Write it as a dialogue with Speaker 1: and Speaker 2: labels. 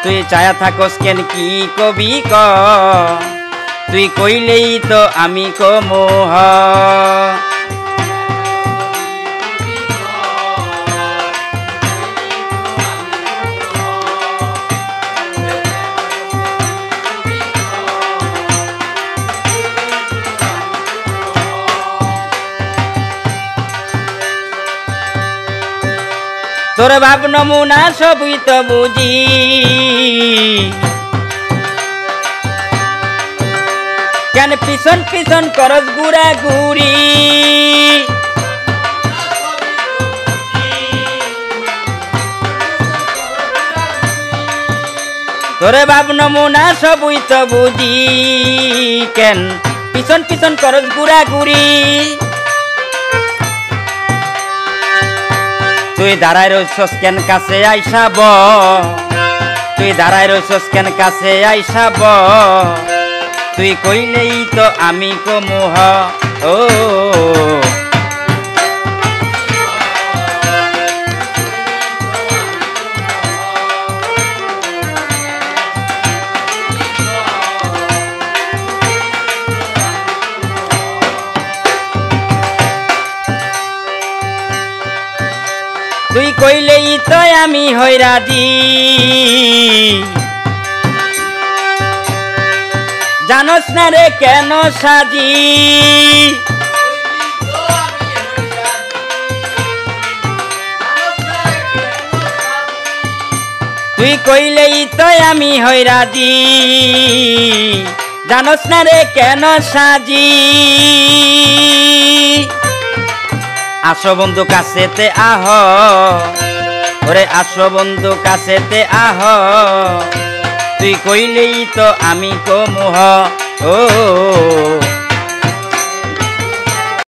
Speaker 1: তুই চায়া থাকস কেন কি কবি ক তুই কইলেই তো আমি কমু হ তোর ভাব নমুনা সবই তো বুঝি কেন পিছন পিছন করস গুড়া গুড়ি তোরে ভাব নমুনা সবই তো বুঝি কেন পিছন পিছন করস গুড়া গুড়ি তুই দাঁড়ায় রইছস কেন কাছে আইসাব তুই দাঁড়ায় রইছস কেন কাছে আইসাব তুই কইলেই তো আমি কমু হ ও তুই কইলেই তো আমি হই রাজি জানোস না রে কেন সাজি তুই কইলেই তো আমি হই রাজি জানোস না রে কেন সাজি আসো বন্ধু কাছেতে আহ ওরে আসো বন্ধু কাছেতে আহ তুই কইলেই তো আমি কমু হ ও